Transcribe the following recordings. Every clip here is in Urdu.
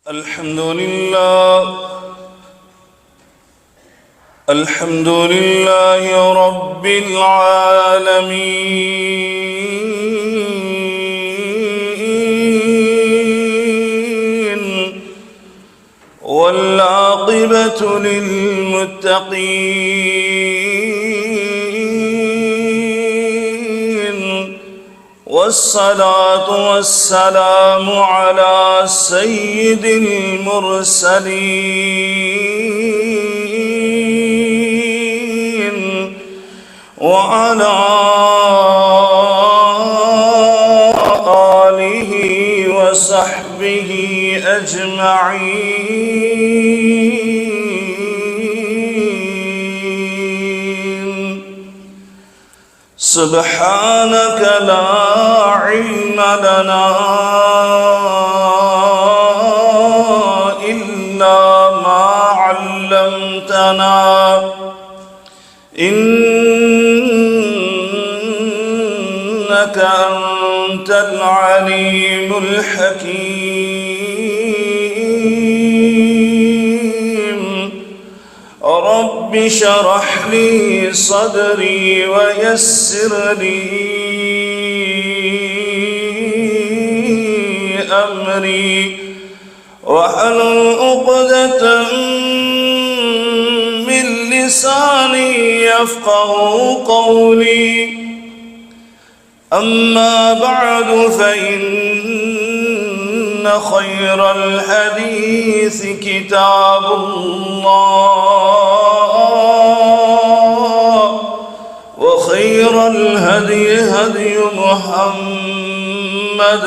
الحمد لله رب العالمين والعاقبة للمتقين والصلاة والسلام على سيد المرسلين وعلى آله وصحبه أجمعين. سبحانك لا علم لنا إلا ما علمتنا إنك أنت العليم الحكيم. رب اشرح لي صدري ويسر لي أمري واحلل عقدة من لساني يفقهوا قولي. أما بعد فإن خير الحديث كتاب الله وخير الهدي هدي محمد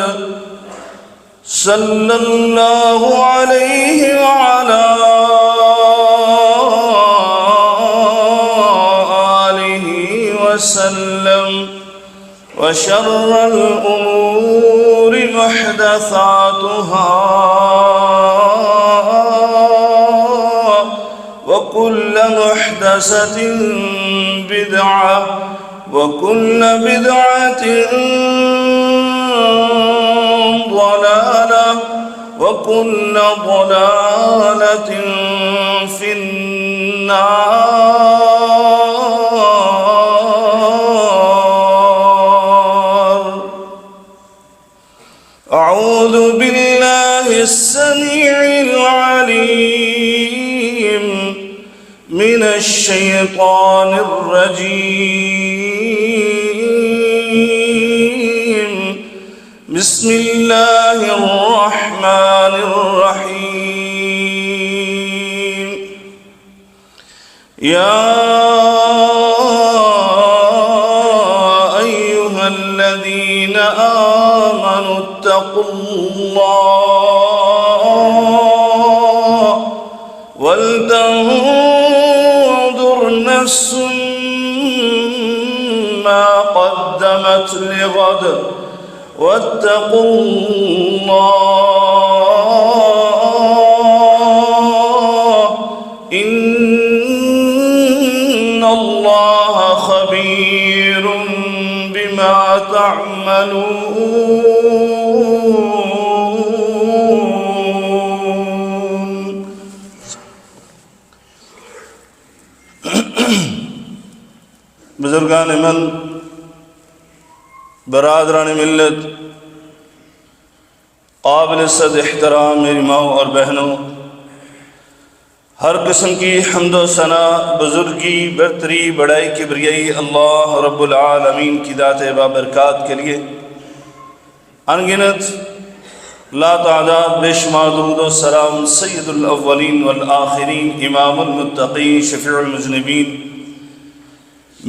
صلى الله عليه وعلى آله وسلم. وشر الأمور محدثاتها وكل محدثة بدعة وكل بدعة ضلالة وكل ضلالة في النار. أعوذ بالله السميع العليم من الشيطان الرجيم. بسم الله الرحمن الرحيم. يا أيها الذين آمنوا اتقوا الله ولتنظر نفس ما قدمت لغد واتقوا الله إن الله خبير بما تعملون. بزرگان من، برادران ملت، قابل صد احترام میری ماؤں اور بہنوں، ہر قسم کی حمد و ثنا، بزرگی، برتری، بڑائی، کبریائی اللہ رب العالمین کی ذات بابرکات کے لیے انگنت لا تعداد بے شمار درود و سلام سید الاولین والآخرین، امام المتقین، شفیع المذنبین،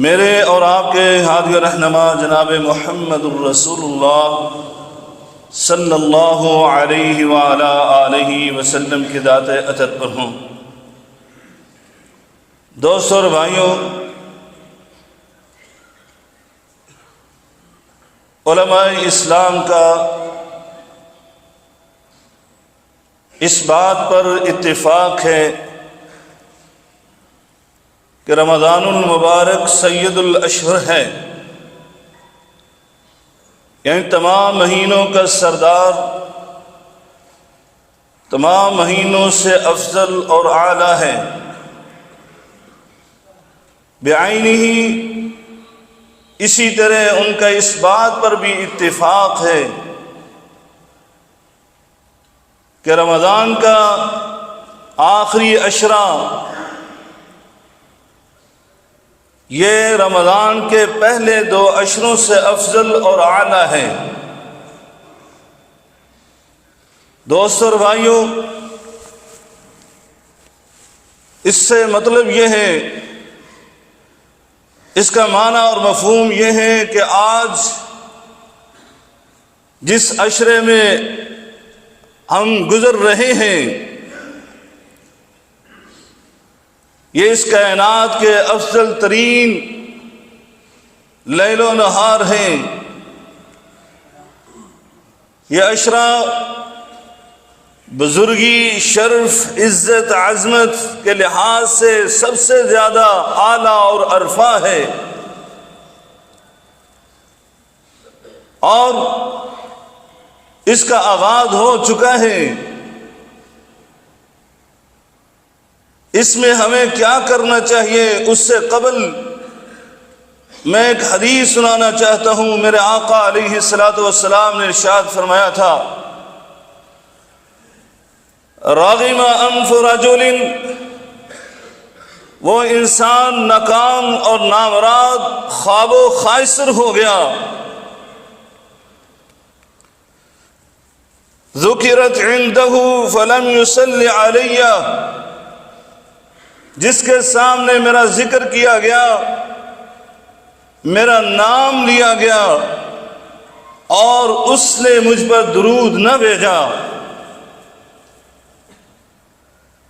میرے اور آپ کے ہادی و رہنما جناب محمد الرسول اللہ صلی اللہ علیہ وآلہ آلہ وسلم کی ذات اطہر پر ہوں۔ دوستوں اور بھائیوں، علماء اسلام کا اس بات پر اتفاق ہے کہ رمضان المبارک سید الاشہر ہے، یعنی تمام مہینوں کا سردار، تمام مہینوں سے افضل اور اعلیٰ ہے، بعینہ، اسی طرح ان کا اس بات پر بھی اتفاق ہے کہ رمضان کا آخری عشرہ یہ رمضان کے پہلے 2 عشروں سے افضل اور اعلیٰ ہے۔ دوستو اور بھائیوں، اس سے مطلب یہ ہے، اس کا معنی اور مفہوم یہ ہے کہ آج جس عشرے میں ہم گزر رہے ہیں یہ اس کائنات کے افضل ترین لیل و نہار ہیں۔ یہ عشرہ بزرگی، شرف، عزت، عظمت کے لحاظ سے سب سے زیادہ اعلیٰ اور عرفہ ہے، اور اس کا آغاز ہو چکا ہے۔ اس میں ہمیں کیا کرنا چاہیے، اس سے قبل میں ایک حدیث سنانا چاہتا ہوں۔ میرے آقا علیہ الصلوۃ والسلام نے ارشاد فرمایا تھا، راغم انف رجل، وہ انسان ناکام اور نامراد، خواب و خائسر ہو گیا، ذکرت عنده فلم يصل علی، جس کے سامنے میرا ذکر کیا گیا، میرا نام لیا گیا اور اس نے مجھ پر درود نہ بھیجا۔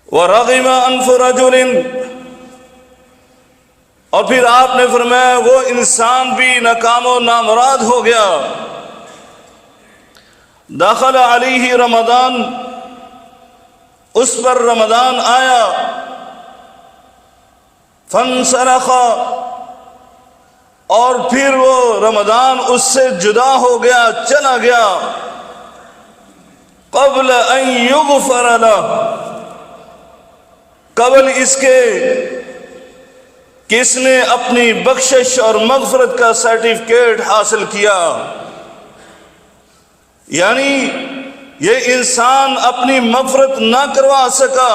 وَرَغِمَ أَنْفُ رَجُلٍ، اور پھر آپ نے فرمایا وہ انسان بھی ناکام و نامراد ہو گیا، دخل علیہ رمضان، اس پر رمضان آیا، فانسلخ، اور پھر وہ رمضان اس سے جدا ہو گیا، چلا گیا، قبل ان یغفر لہ، قبل اس کے کہ اس نے اپنی بخشش اور مغفرت کا سرٹیفکیٹ حاصل کیا۔ یعنی یہ انسان اپنی مغفرت نہ کروا سکا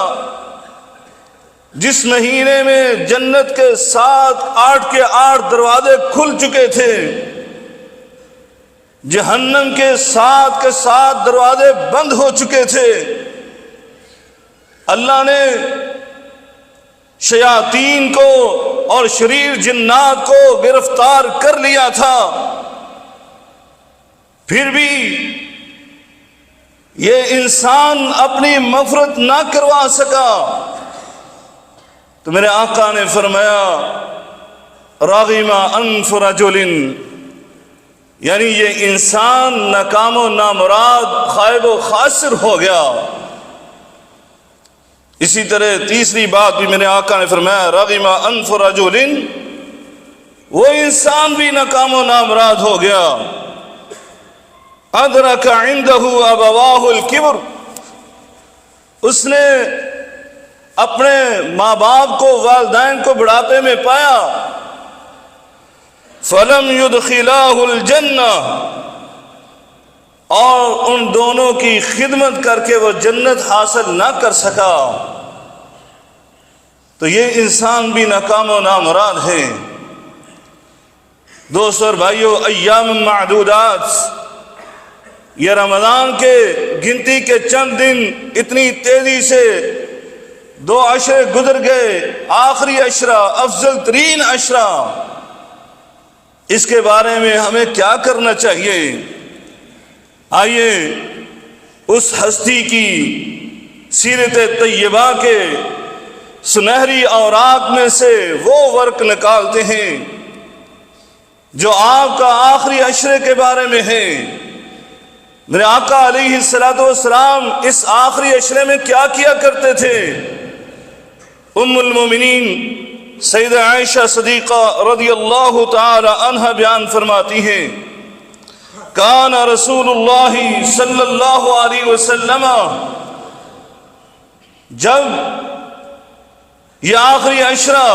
جس مہینے میں جنت کے 8 کے 8 دروازے کھل چکے تھے، جہنم کے 7 کے 7 دروازے بند ہو چکے تھے، اللہ نے شیاطین کو اور شریر جنات کو گرفتار کر لیا تھا، پھر بھی یہ انسان اپنی مغفرت نہ کروا سکا، تو میرے آقا نے فرمایا راغم انف رجل، یعنی یہ انسان ناکام و نامراد، خائب و خاسر ہو گیا۔ اسی طرح تیسری بات بھی میرے آقا نے فرمایا راغم انف رجل، وہ انسان بھی ناکام و نامراد ہو گیا، ادرک عنده ابواہ الکبر، اس نے اپنے ماں باپ کو، والدین کو بڑھاپے میں پایا، فلم يدخلاه الجنہ، اور ان دونوں کی خدمت کر کے وہ جنت حاصل نہ کر سکا، تو یہ انسان بھی ناکام و نامراد ہے۔ دوستو اور بھائیو، ایام معدودات، یہ رمضان کے گنتی کے چند دن اتنی تیزی سے 2 عشرے گزر گئے، آخری عشرہ، افضل ترین عشرہ، اس کے بارے میں ہمیں کیا کرنا چاہیے؟ آئیے اس ہستی کی سیرت طیبہ کے سنہری اوراق میں سے وہ ورق نکالتے ہیں جو آپ کا آخری عشرے کے بارے میں ہے۔ میرے آقا علیہ الصلوۃ والسلام اس آخری عشرے میں کیا کیا کرتے تھے؟ ام المومنین سیدہ عائشہ صدیقہ رضی اللہ تعالی عنہ بیان فرماتی ہیں، کان رسول اللہ صلی اللہ علیہ وسلم جب یہ آخری عشرہ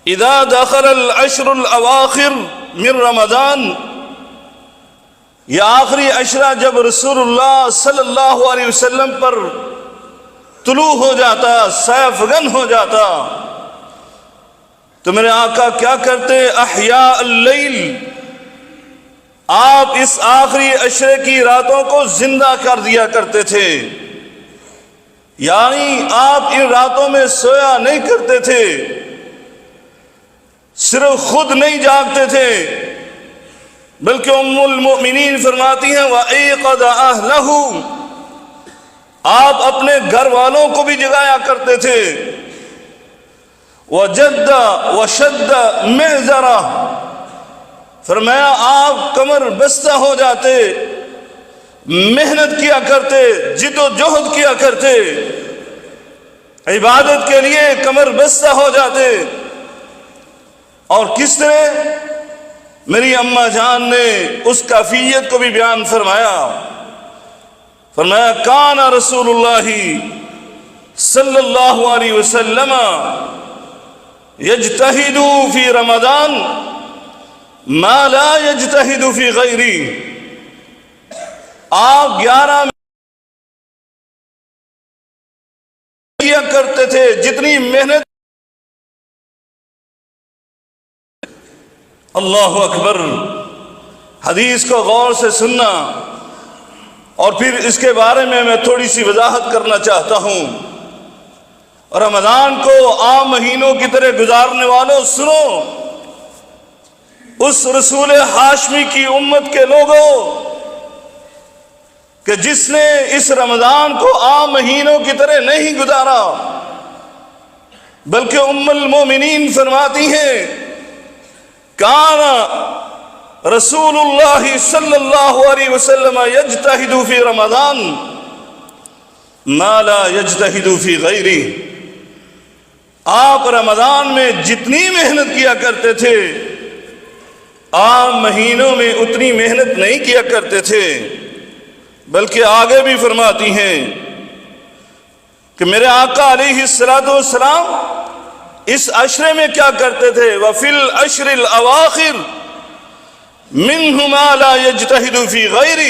اذا دخل العشر الاواخر من رمضان، یہ آخری عشرہ جب رسول اللہ صلی اللہ علیہ وسلم پر طلوع ہو جاتا، سیفگن ہو جاتا، تو میرے آقا کیا کرتے؟ احیاء اللیل، آپ اس آخری عشرے کی راتوں کو زندہ کر دیا کرتے تھے، یعنی آپ ان راتوں میں سویا نہیں کرتے تھے، صرف خود نہیں جاگتے تھے بلکہ ام المؤمنین فرماتی ہیں وَأَيْقَظَ أَهْلَهُ، آپ اپنے گھر والوں کو بھی جگایا کرتے تھے، وَجَدَّ وَشَدَّ مِعْزَرَهُ، فرمایا آپ کمر بستہ ہو جاتے، محنت کیا کرتے، جد و جہد کیا کرتے، عبادت کے لیے کمر بستہ ہو جاتے۔ اور کس طرح میری اماں جان نے اس کیفیت کو بھی بیان فرمایا، فرمایا کان رسول اللہ صلی اللہ علیہ وسلم یجتہد فی رمضان ما لا یجتہد فی غیری، آپ 11 میں کیا کرتے تھے جتنی محنت۔ اللہ اکبر، حدیث کو غور سے سننا، اور پھر اس کے بارے میں تھوڑی سی وضاحت کرنا چاہتا ہوں۔ رمضان کو عام مہینوں کی طرح گزارنے والوں سنو، اس رسول ہاشمی کی امت کے لوگوں کہ جس نے اس رمضان کو عام مہینوں کی طرح نہیں گزارا، بلکہ ام المومنین فرماتی ہیں کان رسول اللہ صلی اللہ علیہ وسلم یجتہد فی رمضان ما لا یجتہد فی غیری، آپ رمضان میں جتنی محنت کیا کرتے تھے عام مہینوں میں اتنی محنت نہیں کیا کرتے تھے، بلکہ آگے بھی فرماتی ہیں کہ میرے آقا علیہ السلام اس عشرے میں کیا کرتے تھے؟ وَفِي الْعَشْرِ الْأَوَاخِرِ مِنْهُ مَا لَا يَجْتَهِدُ فِي غَيْرِ،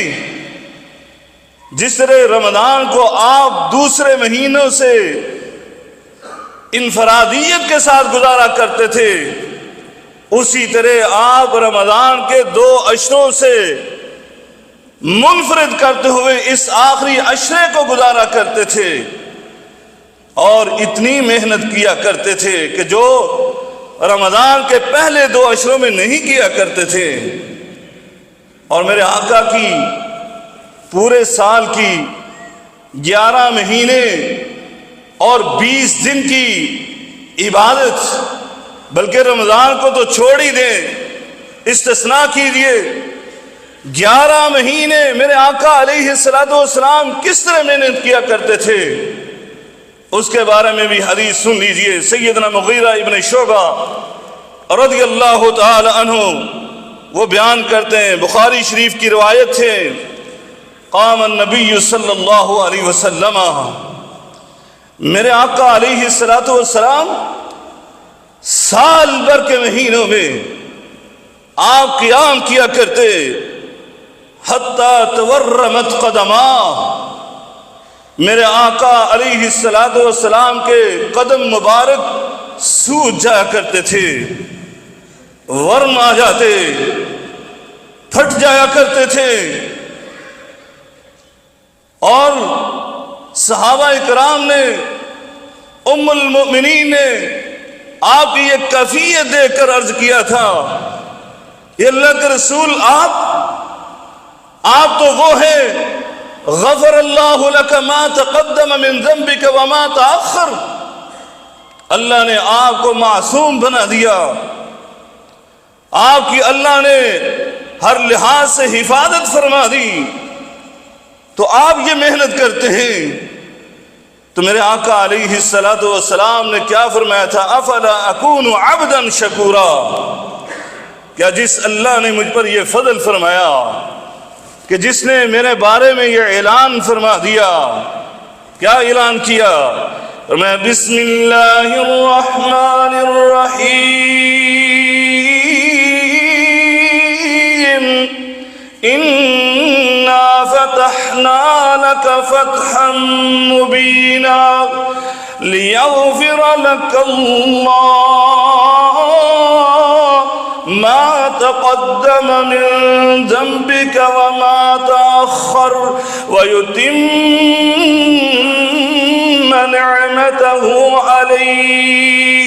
جس طرح رمضان کو آپ دوسرے مہینوں سے انفرادیت کے ساتھ گزارا کرتے تھے، اسی طرح آپ رمضان کے 2 عشروں سے منفرد کرتے ہوئے اس آخری عشرے کو گزارا کرتے تھے، اور اتنی محنت کیا کرتے تھے کہ جو رمضان کے پہلے 2 عشروں میں نہیں کیا کرتے تھے۔ اور میرے آقا کی پورے سال کی 11 مہینے اور 20 دن کی عبادت، بلکہ رمضان کو تو چھوڑ ہی دیں، استثناء کیجئے، 11 مہینے میرے آقا علیہ السلام کس طرح محنت کیا کرتے تھے، اس کے بارے میں بھی حدیث سن لیجئے۔ سیدنا مغیرہ ابن شعبہ رضی اللہ تعالی عنہ وہ بیان کرتے ہیں، بخاری شریف کی روایت ہے، قام النبی صلی اللہ علیہ وسلم، میرے آقا علیہ السلام سال بھر کے مہینوں میں آپ قیام کیا کرتے، حتی تورمت قدماہ، میرے آقا علیہ السلام کے قدم مبارک سوج جایا کرتے تھے، ورم آ جاتے، پھٹ جایا کرتے تھے، اور صحابہ کرام نے، ام المؤمنین نے آپ کی یہ کیفیت دیکھ کر عرض کیا تھا، یہ اللہ کے رسول آپ تو وہ ہیں غفر اللہ لک ما تقدم من ذنبک وما تاخر، اللہ نے آپ کو معصوم بنا دیا، آپ کی اللہ نے ہر لحاظ سے حفاظت فرما دی، تو آپ یہ محنت کرتے ہیں۔ تو میرے آقا علیہ السلام نے کیا فرمایا تھا؟ افلا اکون عبدا شکورا، کیا جس اللہ نے مجھ پر یہ فضل فرمایا کہ جس نے میرے بارے میں یہ اعلان فرما دیا کیا اعلان کیا؟ میں بسم اللہ الرحمن الرحیم انا فتحنا لك فتحا مبینا لیغفر لك اللہ ما تقدم من ذنبك وما تأخر ويتم نعمته عليك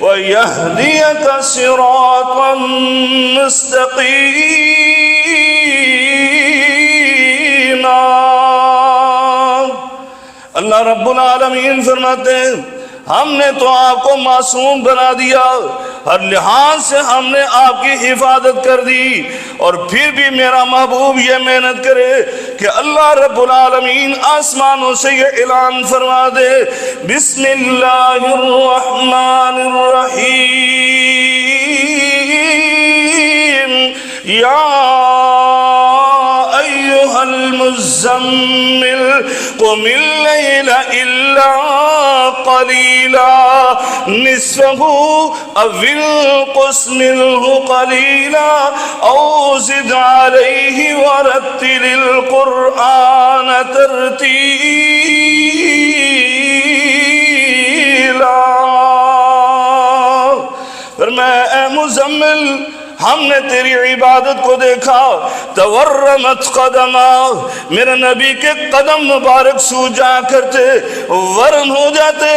ويهديك صراطا مستقيما۔ اللہ رب العالمین فرماتے ہیں ہم نے تو آپ کو معصوم بنا دیا، ہر لحاظ سے ہم نے آپ کی حفاظت کر دی، اور پھر بھی میرا محبوب یہ محنت کرے کہ اللہ رب العالمین آسمانوں سے یہ اعلان فرما دے بسم اللہ الرحمن الرحیم یا ایہا المزمل قم اللیل الا قلیلا نصفه او انقص منه قلیلا او زد علیہ ورتل القرآن ترتیلا۔ فرمایا اے مزمل ہم نے تیری عبادت کو دیکھا، تورمت قدما، میرے نبی کے قدم مبارک سو جا کرتے، ورم ہو جاتے۔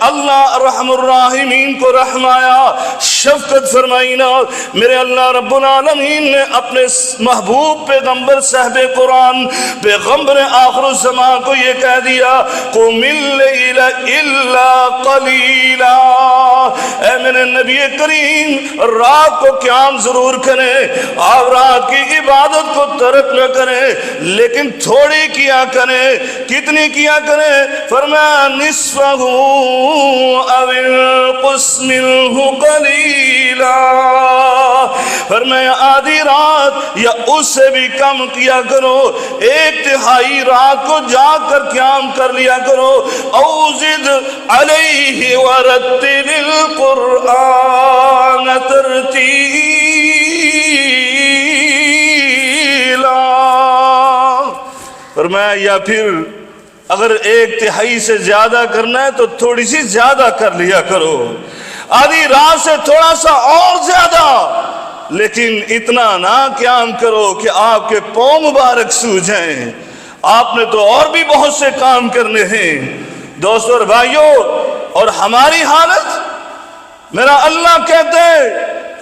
اللہ ارحم الراحمین کو رحمایا، شفقت فرمائینا۔ میرے اللہ رب العالمین نے اپنے محبوب پیغمبر صاحب قرآن پیغمبر آخر الزمان کو یہ کہہ دیا قم اللیل الا قلیلا، اے میرے نبی کریم رات کو قیام ضرور کریں، آپ رات کی عبادت کو ترک نہ کریں، لیکن تھوڑی کیا کریں۔ کتنی کیا کریں؟ فرمایا نصفہ او انقص منہ قلیلا، فرمایا آدھی رات یا اس سے بھی کم کیا کرو، ایک تہائی رات کو جا کر قیام کر لیا کرو۔ او زد علیہ ورتل القرآن ترتیلا، فرمایا یا پھر اگر ایک تہائی سے زیادہ کرنا ہے تو تھوڑی سی زیادہ کر لیا کرو، آدھی رات سے تھوڑا سا اور زیادہ، لیکن اتنا نہ قیام کرو کہ آپ کے پاؤں مبارک سو جائیں۔ آپ نے تو اور بھی بہت سے کام کرنے ہیں۔ دوستو اور بھائیو، اور ہماری حالت، میرا اللہ کہتے ہیں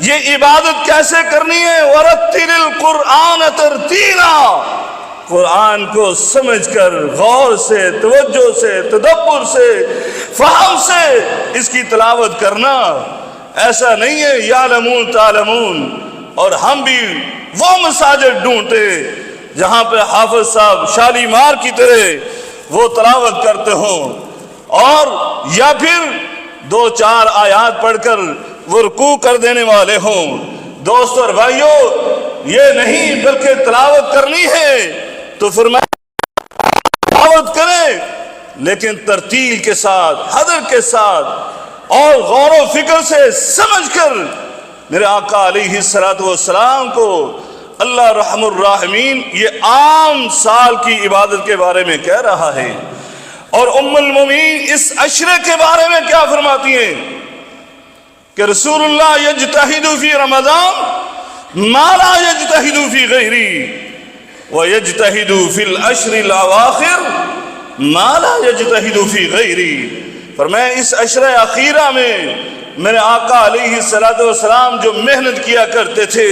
یہ عبادت کیسے کرنی ہے؟ وَرَتِّلِ الْقُرْآنَ تَرْتِيلًا، قرآن کو سمجھ کر غور سے، توجہ سے، تدبر سے، فہم سے اس کی تلاوت کرنا۔ ایسا نہیں ہے یعلمون تعلمون، اور ہم بھی وہ مساجد ڈھونڈتے جہاں پہ حافظ صاحب شالیمار کی طرح وہ تلاوت کرتے ہوں، اور یا پھر دو چار آیات پڑھ کر وہ رکوع کر دینے والے ہوں۔ دوستو اور بھائیو، یہ نہیں بلکہ تلاوت کرنی ہے تو فرمایا تلاوت کریں، لیکن ترتیل کے ساتھ، حذر کے ساتھ اور غور و فکر سے سمجھ کر۔ میرے آقا علیہ السلام کو اللہ رحم الراحمین یہ عام سال کی عبادت کے بارے میں کہہ رہا ہے، اور ام المومنین اس عشرے کے بارے میں کیا فرماتی ہیں کہ رسول اللہ یجتہد فی رمضان ما لا یجتہد فی غیری وَيَجْتَهِدُ فِي الْعَشْرِ الْأَوَاخِرِ مَا لَا يَجْتَهِدُ فِي غَيْرِهِ۔ فرمایا اس عشرہ اخیرہ میں میرے آقا علیہ السلام جو محنت کیا کرتے تھے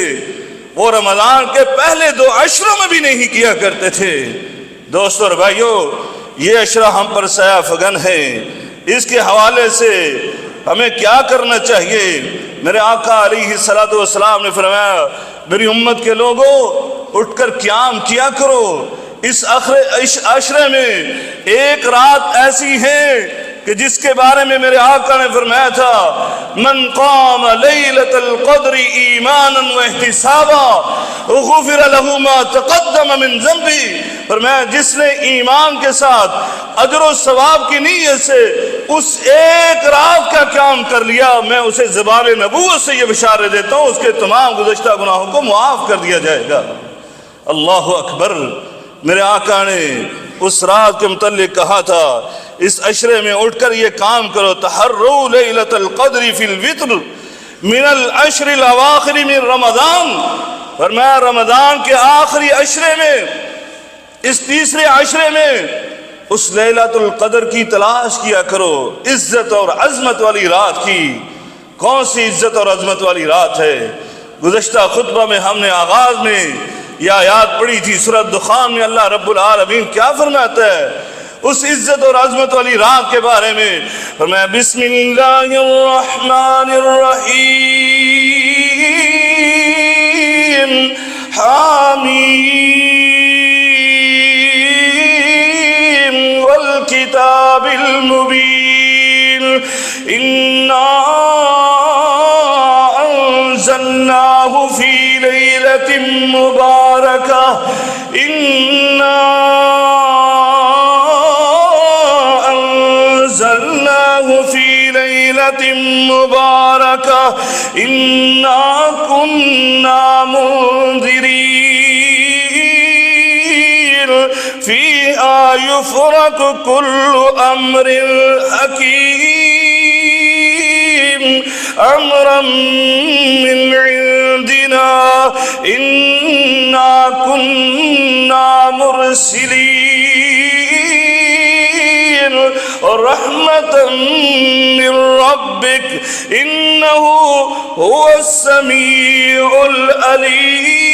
وہ رمضان کے پہلے دو عشروں میں بھی نہیں کیا کرتے تھے۔ دوستو اور بھائیو، یہ عشرہ ہم پر سایہ فگن ہے، اس کے حوالے سے ہمیں کیا کرنا چاہیے؟ میرے آقا علیہ السلام نے فرمایا میری امت کے لوگوں اٹھ کر قیام کیا کرو۔ اس عشرے میں ایک رات ایسی ہے کہ کہ جس کے بارے میں میرے آقا نے فرمایا تھا من قام لیلۃ القدر ایمانا واحتسابا غفر له ما تقدم من ذنبه، فرمایا جس نے ایمان کے ساتھ اجر و ثواب کی نیت سے اس ایک رات کا قیام کر لیا، میں اسے زبان نبوت سے یہ بشارت دیتا ہوں اس کے تمام گزشتہ گناہوں کو معاف کر دیا جائے گا۔ اللہ اکبر۔ میرے آقا نے اس رات کے متعلق کہا تھا اس عشرے میں اٹھ کر یہ کام کرو، تحروا لیلۃ القدر فی الوتر من العشر الاواخر من رمضان، فرمایا رمضان کے آخری عشرے میں، اس تیسرے عشرے میں اس لیلۃ القدر کی تلاش کیا کرو، عزت اور عظمت والی رات کی۔ کون سی عزت اور عظمت والی رات ہے؟ گزشتہ خطبہ میں ہم نے آغاز میں یہ آیات پڑھی تھی سورۃ دخان میں، اللہ رب العالمین کیا فرماتا ہے اس عزت اور عظمت والی رات کے بارے میں؟ فرمایا بسم اللہ الرحمن الرحیم حامیم والکتاب المبین انا انزلناہ فی لیلۃ مبارکہ انا فی لیلۃ مبارکہ انا کننا منذرین فیہا یفرق کل امر حکیم امرا من عندنا انا کننا مرسلین رحمة من ربك إنه هو السميع العليم۔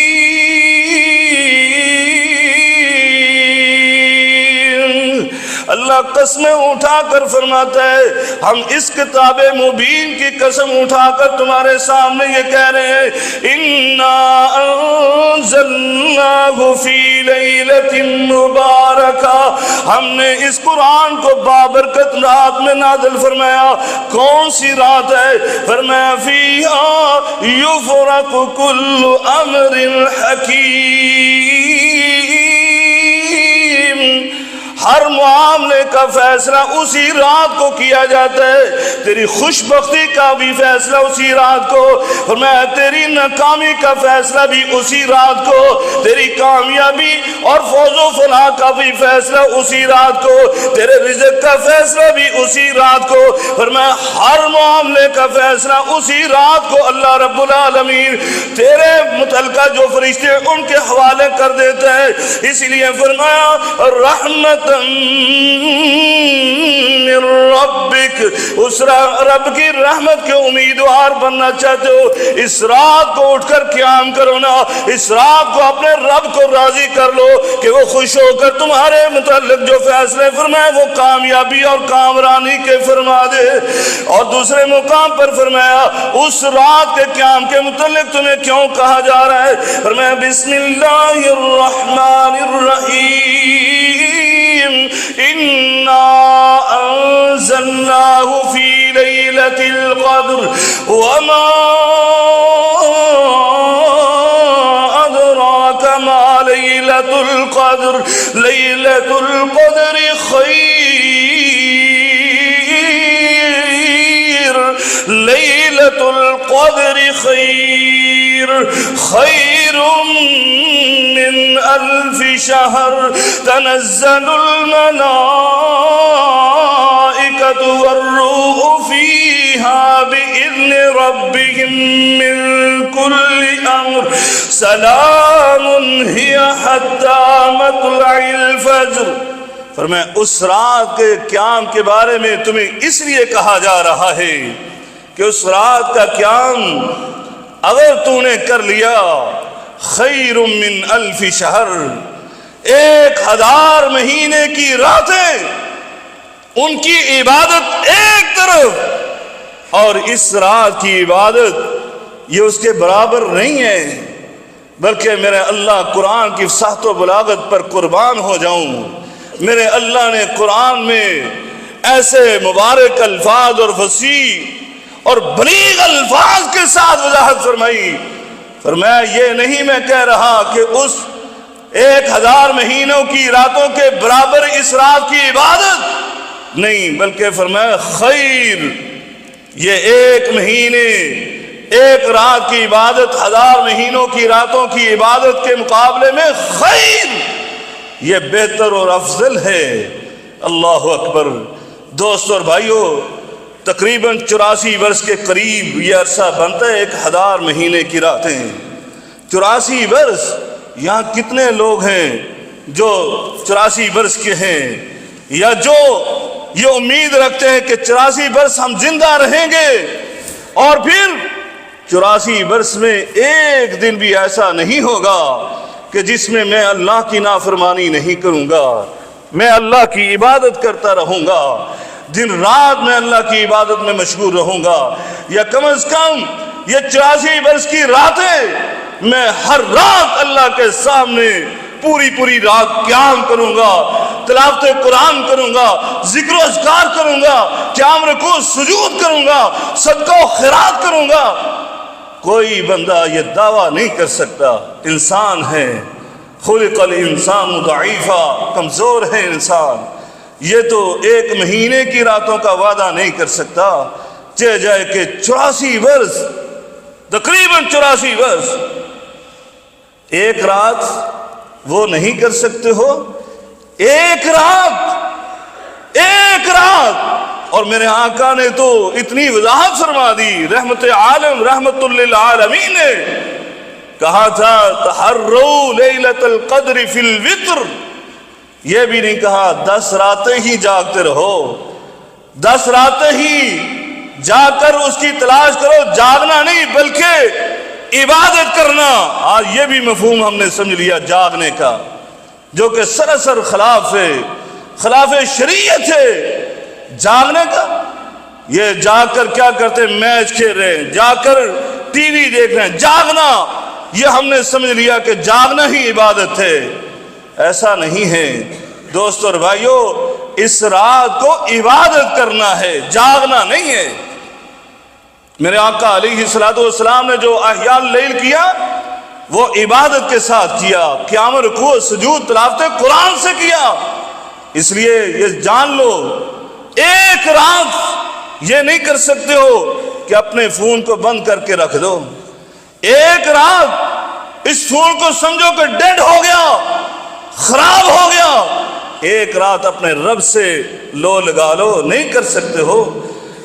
اللہ قسمیں اٹھا کر فرماتا ہے ہم اس کتاب مبین کی قسم اٹھا کر تمہارے سامنے یہ کہہ رہے ہیں اِنَّا أَنزَلْنَاهُ فِي لَيْلَةٍ مُبَارَكَةٍ، ہم نے اس قرآن کو بابرکت رات میں نازل فرمایا۔ کون سی رات ہے؟ فرمایا فِيهَا يُفْرَقُ كُلُّ أَمْرٍ حَكِيمٍ، ہر معاملے کا فیصلہ اسی رات کو کیا جاتا ہے، تیری خوش بختی کا بھی فیصلہ اسی رات کو، فرمایا تیری ناکامی کا فیصلہ بھی اسی رات کو، تیری کامیابی اور فوز و فلاح کا بھی فیصلہ اسی رات کو، تیرے رزق کا فیصلہ بھی اسی رات کو، فرمایا ہر معاملے کا فیصلہ اسی رات کو اللہ رب العالمین تیرے متعلقہ جو فرشتے ان کے حوالے کر دیتے ہیں۔ اسی لیے فرمایا رحمت من ربک، اس رب کی رحمت کے امیدوار بننا چاہتے ہو اس رات کو اٹھ کر قیام کرو نا، اس رات کو اپنے رب کو راضی کر لو کہ وہ خوش ہو کر تمہارے متعلق جو فیصلے فرمائے وہ کامیابی اور کامرانی کے فرما دے۔ اور دوسرے مقام پر فرمایا اس رات کے قیام کے متعلق تمہیں کیوں کہا جا رہا ہے؟ فرمایا بسم اللہ الرحمن الرحیم اِنَّا أَنزَلْنَاهُ فِي لَيْلَةِ الْقَدْرِ وَمَا أَدْرَاكَ مَا لَيْلَةُ الْقَدْرِ لَيْلَةُ الْقَدْرِ خَيْرٌ لَيْلَةُ الْقَدْرِ خَيْرٌ من ألف شهر تنزل الملائكة والروح فيها بإذن ربهم من كل أمر سلام هي حتى مطلع الفجر۔ فرمایا اس رات کے قیام کے بارے میں تمہیں اس لیے کہا جا رہا ہے کہ اس رات کا قیام اگر تو نے کر لیا خیر من الف شہر، 1000 مہینے کی راتیں ان کی عبادت ایک طرف اور اس رات کی عبادت یہ اس کے برابر نہیں ہے، بلکہ میرے اللہ قرآن کی فصاحت و بلاغت پر قربان ہو جاؤں، میرے اللہ نے قرآن میں ایسے مبارک الفاظ اور وسیع اور بلیغ الفاظ کے ساتھ وضاحت فرمائی. فرمایا یہ نہیں میں کہہ رہا کہ اس 1000 مہینوں کی راتوں کے برابر اس رات کی عبادت نہیں، بلکہ فرمایا خیر، یہ 1 مہینے 1 رات کی عبادت 1000 مہینوں کی راتوں کی عبادت کے مقابلے میں خیر، یہ بہتر اور افضل ہے. اللہ اکبر. دوستو اور بھائیو، تقریباً 84 برس کے قریب یہ عرصہ بنتا ہے 1000 مہینے کی راتیں. 84 برس. یہاں کتنے لوگ ہیں جو 84 برس کے ہیں یا جو یہ امید رکھتے ہیں کہ 84 برس ہم زندہ رہیں گے اور پھر 84 برس میں ایک دن بھی ایسا نہیں ہوگا کہ جس میں میں اللہ کی نافرمانی نہیں کروں گا، میں اللہ کی عبادت کرتا رہوں گا، دن رات میں اللہ کی عبادت میں مشغول رہوں گا، یا کم از کم یہ 84 برس کی راتیں میں ہر رات اللہ کے سامنے پوری رات قیام کروں گا، تلاوت قرآن کروں گا، ذکر و اذکار کروں گا، قیام رکوع سجود کروں گا، صدقہ و خیرات کروں گا. کوئی بندہ یہ دعویٰ نہیں کر سکتا. انسان ہے، خلق الانسان ضعیفا، کمزور ہے انسان. یہ تو 1 مہینے کی راتوں کا وعدہ نہیں کر سکتا، چہ جائے کہ 84 برس، تقریباً 84 برس، 1 رات وہ نہیں کر سکتے ہو. 1 رات اور میرے آقا نے تو اتنی وضاحت فرما دی. رحمت عالم رحمت للعالمین نے کہا تھا تحروا لیلۃ القدر فی الوتر. یہ بھی نہیں کہا 10 راتیں ہی جاگتے رہو، 10 راتیں ہی جا کر اس کی تلاش کرو. جاگنا نہیں بلکہ عبادت کرنا. آج یہ بھی مفہوم ہم نے سمجھ لیا جاگنے کا، جو کہ سراسر خلاف شریعت ہے. جاگنے کا، یہ جاگ کر کیا کرتے؟ میچ کھیل رہے ہیں، جا کر ٹی وی دیکھ رہے ہیں. جاگنا یہ ہم نے سمجھ لیا کہ جاگنا ہی عبادت ہے. ایسا نہیں ہے دوستو اور بھائیو. اس رات کو عبادت کرنا ہے، جاگنا نہیں ہے. میرے آقا علیہ الصلوۃ والسلام نے جو احیاء اللیل کیا وہ عبادت کے ساتھ کیا، قیام رکوع سجود تلاوت قرآن سے کیا. اس لیے یہ جان لو 1 رات یہ نہیں کر سکتے ہو کہ اپنے فون کو بند کر کے رکھ دو. 1 رات اس فون کو سمجھو کہ ڈیڈ ہو گیا، خراب ہو گیا. 1 رات اپنے رب سے لو لگا لو. نہیں کر سکتے ہو،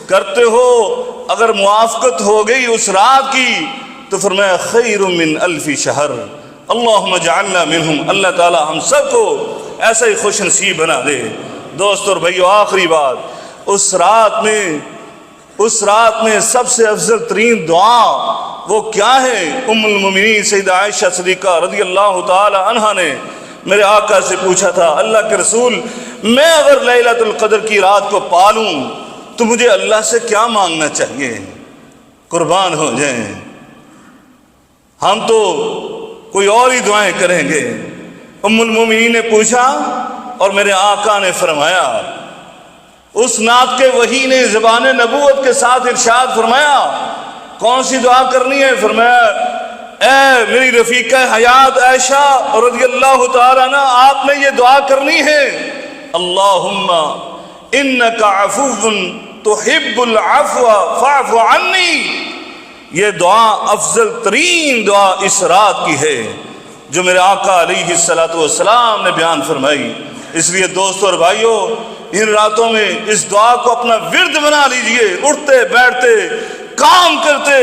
کرتے ہو اگر موافقت ہو گئی اس رات کی تو فرمایا خیر من 1000 شہر. اللہم اجعلنا منہم. اللہ تعالی ہم سب کو ایسا ہی خوش نصیب بنا دے. دوستو اور بھائیو، آخری بات، اس رات میں سب سے افضل ترین دعا وہ کیا ہے؟ ام المومنین سیدہ عائشہ صدیقہ رضی اللہ تعالی عنہا نے میرے آقا سے پوچھا تھا اللہ کے رسول، میں اگر لیلۃ القدر کی رات کو پالوں تو مجھے اللہ سے کیا مانگنا چاہیے؟ قربان ہو جائیں، ہم تو کوئی اور ہی دعائیں کریں گے. ام المومنین نے پوچھا اور میرے آقا نے فرمایا، اس نعت کے وحی نے زبان نبوت کے ساتھ ارشاد فرمایا کون سی دعا کرنی ہے؟ فرمایا اے میری رفیقہ حیات عائشہ رضی اللہ تعالیٰ عنہ، آپ نے یہ دعا کرنی ہے، اللہم انک عفو تحب العفو فاعف عنی. یہ دعا افضل ترین دعا اس رات کی ہے جو میرے آقا علیہ الصلوۃ والسلام نے بیان فرمائی. اس لیے دوستو اور بھائیو، ان راتوں میں اس دعا کو اپنا ورد بنا لیجئے. اٹھتے بیٹھتے کام کرتے،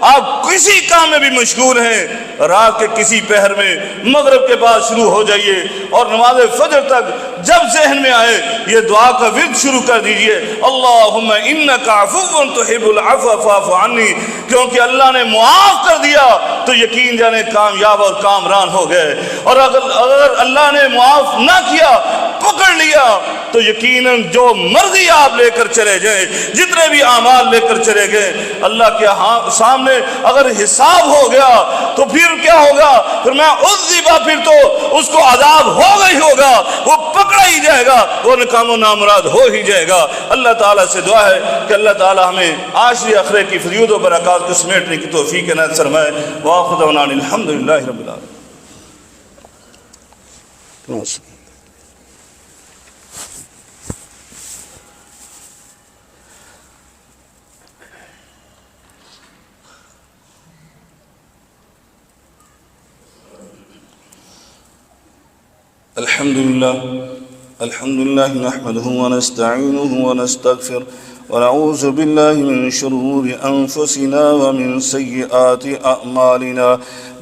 آپ کسی کام میں بھی مشغول ہیں، رات کے کسی پہر میں مغرب کے بعد شروع ہو جائیے اور نماز فجر تک جب ذہن میں آئے یہ دعا کا ورد شروع کر دیجئے، اللہم انک عفو تحب العفو فاعف عنی. کیونکہ اللہ نے معاف کر دیا تو یقین جانے کامیاب اور کامران ہو گئے، اور اگر اللہ نے معاف نہ کیا، پکڑ لیا، تو یقیناً جو مرضی آپ لے کر چلے جائیں، جتنے بھی اعمال لے کر چلے گئے، اللہ کے سامنے اگر حساب ہو گیا تو پھر کیا ہوگا؟ پھر میں عذبہ، پھر تو اس کو عذاب ہوگا ہی ہوگا، وہ پکڑا ہی جائے گا. گا وہ ناکام و نامراد ہو ہی جائے گا۔ اللہ تعالیٰ سے دعا ہے کہ اللہ تعالیٰ ہمیں عاشر آخرت کی فضیلت و برکات کو سمیٹنے کی توفیق عنایت فرمائے۔ وآخر دعوانا الحمدللہ رب العالمین۔ الحمد لله نحمده ونستعينه ونستغفر ونعوذ بالله من شرور أنفسنا ومن سيئات أعمالنا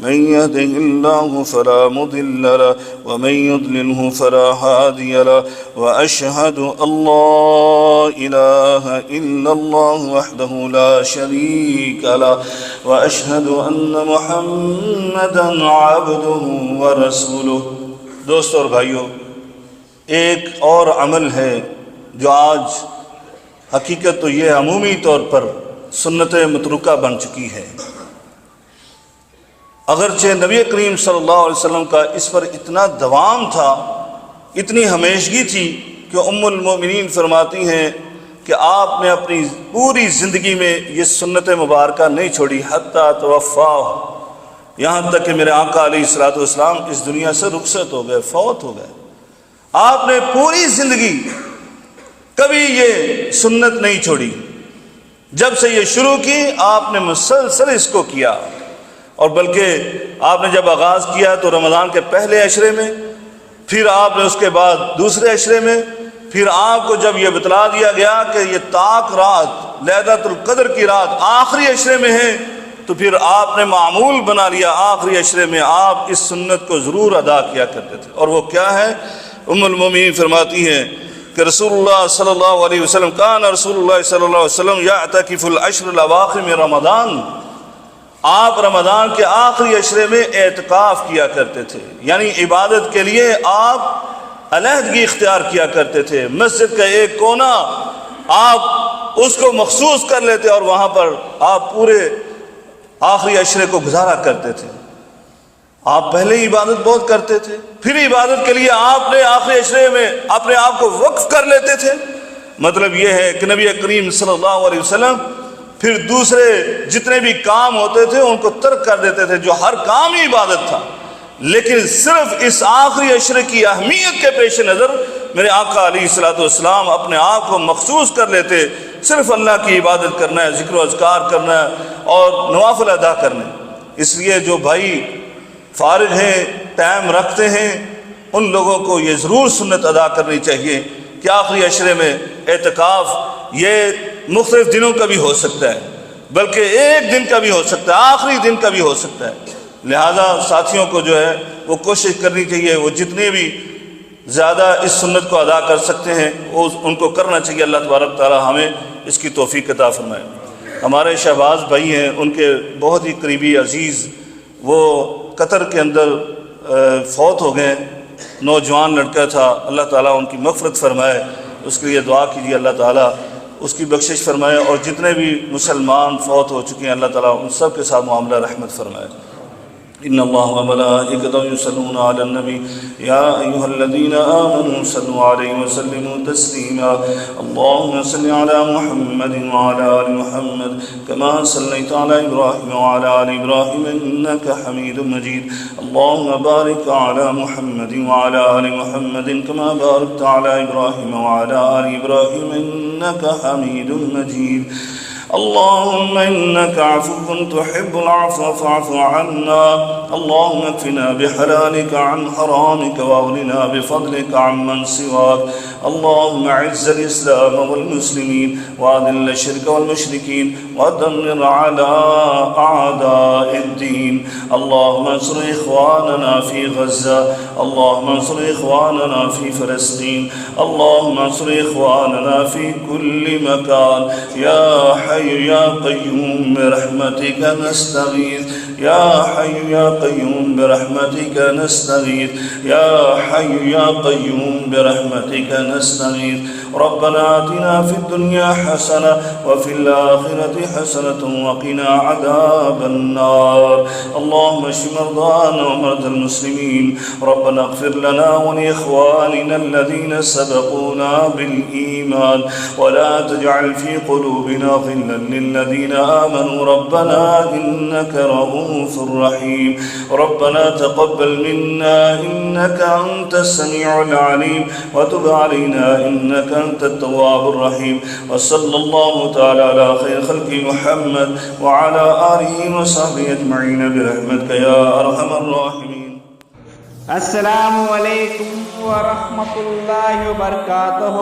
من يهده الله فلا مضل له ومن يضلله فلا هادي له وأشهد أن لا إله إلا الله وحده لا شريك له وأشهد أن محمدا عبده ورسوله۔ دوستو اور بھائیو، ایک اور عمل ہے جو آج حقیقت تو یہ عمومی طور پر سنت متروکہ بن چکی ہے، اگرچہ نبی کریم صلی اللہ علیہ وسلم کا اس پر اتنا دوام تھا، اتنی ہمیشگی تھی کہ ام المومنین فرماتی ہیں کہ آپ نے اپنی پوری زندگی میں یہ سنت مبارکہ نہیں چھوڑی حتی توفا، یہاں تک کہ میرے آقا علیہ الصلوۃ والسلام اس دنیا سے رخصت ہو گئے، فوت ہو گئے۔ آپ نے پوری زندگی کبھی یہ سنت نہیں چھوڑی، جب سے یہ شروع کی آپ نے مسلسل اس کو کیا، اور بلکہ آپ نے جب آغاز کیا تو رمضان کے پہلے عشرے میں، پھر آپ نے اس کے بعد دوسرے عشرے میں، پھر آپ کو جب یہ بتلا دیا گیا کہ یہ طاق رات لیلۃ القدر کی رات آخری عشرے میں ہے، تو پھر آپ نے معمول بنا لیا آخری عشرے میں آپ اس سنت کو ضرور ادا کیا کرتے تھے۔ اور وہ کیا ہے؟ ام المومنین فرماتی ہیں کہ رسول اللہ صلی اللہ علیہ وسلم کان رسول اللہ صلی اللہ علیہ وسلم یعتکف العشر الاواخر من رمضان، آپ رمضان کے آخری عشرے میں اعتکاف کیا کرتے تھے، یعنی عبادت کے لیے آپ علیحدگی اختیار کیا کرتے تھے، مسجد کا ایک کونا آپ اس کو مخصوص کر لیتے اور وہاں پر آپ پورے آخری عشرے کو گزارا کرتے تھے۔ آپ پہلے ہی عبادت بہت کرتے تھے، پھر عبادت کے لیے آپ نے آخری عشرے میں اپنے آپ کو وقف کر لیتے تھے۔ مطلب یہ ہے کہ نبی کریم صلی اللہ علیہ وسلم پھر دوسرے جتنے بھی کام ہوتے تھے ان کو ترک کر دیتے تھے، جو ہر کام ہی عبادت تھا، لیکن صرف اس آخری عشرے کی اہمیت کے پیش نظر میرے آقا علیہ الصلوۃ والسلام اپنے آپ کو مخصوص کر لیتے، صرف اللہ کی عبادت کرنا ہے، ذکر و اذکار کرنا ہے اور نوافل ادا کرنے۔ اس لیے جو بھائی فارغ ہیں، ٹائم رکھتے ہیں، ان لوگوں کو یہ ضرور سنت ادا کرنی چاہیے کہ آخری عشرے میں اعتکاف یہ مختلف دنوں کا بھی ہو سکتا ہے، بلکہ ایک دن کا بھی ہو سکتا ہے، آخری دن کا بھی ہو سکتا ہے۔ لہذا ساتھیوں کو جو ہے وہ کوشش کرنی چاہیے، وہ جتنے بھی زیادہ اس سنت کو ادا کر سکتے ہیں وہ ان کو کرنا چاہیے۔ اللہ تبارک تعالی ہمیں اس کی توفیق عطا فرمائے۔ ہمارے شہباز بھائی ہیں، ان کے بہت ہی قریبی عزیز وہ قطر کے اندر فوت ہو گئے، نوجوان لڑکا تھا، اللہ تعالیٰ ان کی مغفرت فرمائے، اس کے لیے دعا کیجیے اللہ تعالیٰ اس کی بخشش فرمائے، اور جتنے بھی مسلمان فوت ہو چکے ہیں اللہ تعالیٰ ان سب کے ساتھ معاملہ رحمت فرمائے۔ ان اللہ وملائکتہ یصلون علی النبی یا ایھا الذین آمنوا صلوا علیہ وسلموا تسلیما اللهم صل علی محمد وعلی آل محمد کما صلیت علی ابراہیم وعلی آل ابراہیم انک حمید مجید اللهم بارک علی محمد وعلی آل محمد کما بارکت علی ابراہیم وعلی آل ابراہیم انک حمید مجید اللهم إنك عفو تحب العفو فاعف عنا اللهم اكفنا بحلالك عن حرامك واغننا بفضلك عمن سواك اللهم اعز الإسلام والمسلمين وأذل الشرك والمشركين ودمر على أعداء الدين اللهم انصر إخواننا في غزة اللهم انصر إخواننا في فلسطين اللهم انصر إخواننا في كل مكان يا حي يا قيوم برحمتك نستغيث يا حي يا قيوم برحمتك نستغيث يا حي يا قيوم برحمتك نستغيث ربنا آتنا في الدنيا حسنة وفي الآخرة حسنة وقنا عذاب النار اللهم اشف مرضانا ومرضى المسلمين ربنا اغفر لنا ولإخواننا الذين سبقونا بالإيمان ولا تجعل في قلوبنا غلا للذين آمنوا ربنا إنك رؤوف رحيم ربنا تقبل منا إنك أنت السميع العليم وتب علينا إنك أنت التواب الرحيم وصلى الله تعالى على خير خلق محمد وعلى آله وصحبه أجمعين برحمتك يا أرحم الراحمين السلام علیکم ورحمۃ اللہ وبرکاتہ۔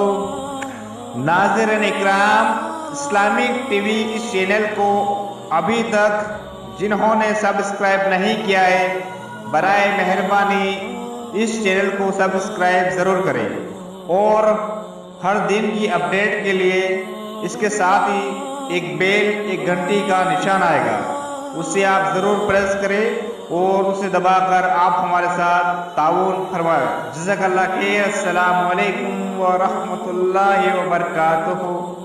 ناظرین اکرام، اسلامک ٹی وی اس چینل کو ابھی تک جنہوں نے سبسکرائب نہیں کیا ہے برائے مہربانی اس چینل کو سبسکرائب ضرور کریں اور ہر دن کی اپڈیٹ کے لیے اس کے ساتھ ہی ایک گھنٹی کا نشان آئے گا، اسے آپ ضرور پریس کریں اور اسے دبا کر آپ ہمارے ساتھ تعاون فرمائیں۔ جزاک اللہ خیر۔ السلام علیکم ورحمۃ اللہ وبرکاتہ۔